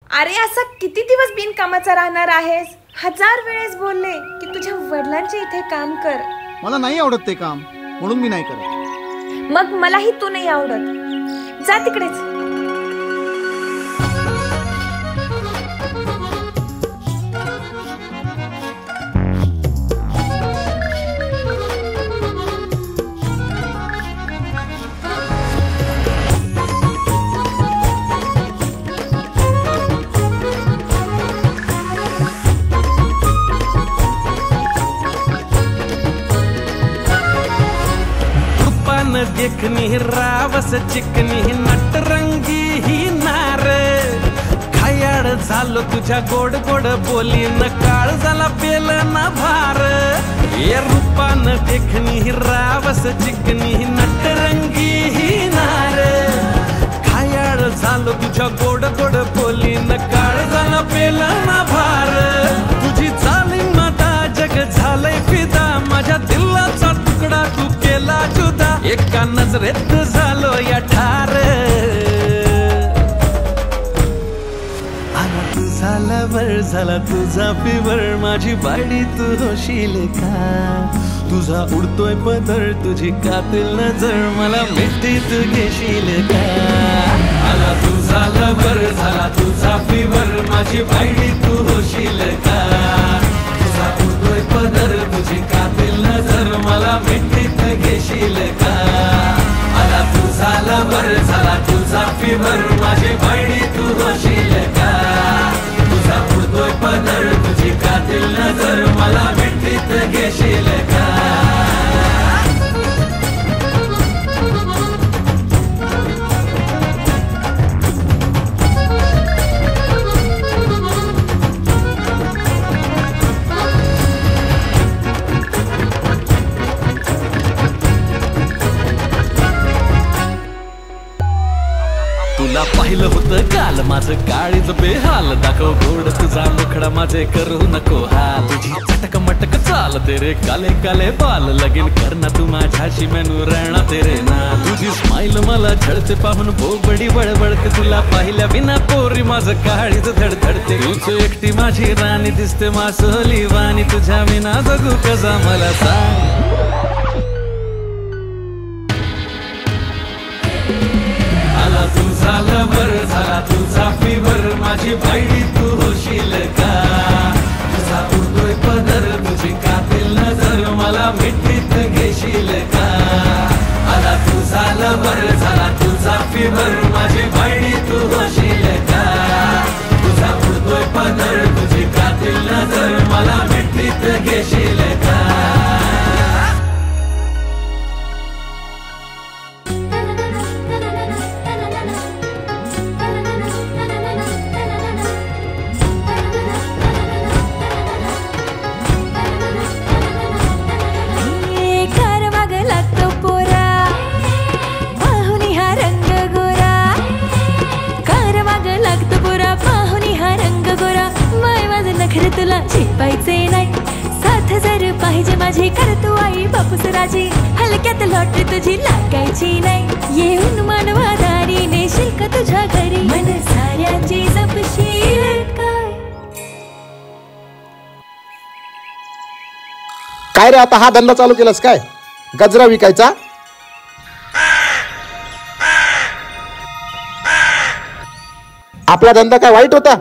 अरे असा किती दिवस बिनकामाचा राहणार आहेस? 1000 वेळेस बोलले की तुझ्या वडिलांच्या इथे काम कर. मला नाही आवडत ते काम, म्हणून मी नाही करत. मग मलाही तू नाही आवडत. जा तिकडेच. देखनी रावस चिकनी नटरंगी ही नार खायाड झालो तुझ्या गोड गोड बोली न काळ झाला पेल ना भार. ये रूपान देखनी रावस चिकनी नटरंगी ही नार खायाड झालो तुझ्या गोड गोड बोली न काळ झाला पेल ना भार. तुझी चालीन माता जग झालंय फिदा माझ्या दिलाचा तुकडा तू केला जुदा एका नजरेत झालो या ठार. आला तुझा लवर झाला तुझा फिवर माझी बाडी तू होशील का. तुझा उडतोय पदर तुझी कातिल नजर मला मिठीत घेशील का. आला तुझा लवर झाला तुझा फिवर माझी बाडी तू होशील का. तुझा उडतोय पदर तुझी कातिल नजर मला मिठीत घेशील का. आला तुझा लवर झाला तुझा फिवर माझी बायडी तू होशील का. तुझा उडतोय पदर तुझी कातिल नजर मला मिठीत घेशील का. तुला पाहिलं होतं काल माझं काळीच बेहाल दाखव गोड तुझा मुखडा माझे करू नको हाल. तुझी चटक मटक चाल तेरे काले काले बाल लगीन करना तू माझ्याशी मेनू रहना तेरे ना. तुझी स्माइल मला झळते पाहून बोबडी बडबडते तुला पाहिल्या विना पोरी माझं काळीच धडधडते. तूच एकटी माझी राणी दिसते मासोली वाणी तुझ्या विना जगू कसा मला सांग. तुझा लवर झाला तुझा फिवर माझी बायडी तू होशील का. तुझा उडतोय पदर तुझी कातिल नजर मला मिठीत घेशील का. आला तुझा लवर झाला तुझा फिवर माझी बायडी तू होशील का. तुझा उडतोय पदर तुझी कातिल नजर मला मिठीत घेशील का. तुला शिपायचे नाही साथ जर पाहिजे माझी कर तू आई बापूस राजी. हलक्यात लॉटरी तुझी लागायची नाही येऊन मानवा दारी नेशील का तुझ्या घरी मन साऱ्याची जपशील काय. काय रे आता हा धंदा चालू केलास काय? गजरा विकायचा? आपला धंदा काय वाईट होता?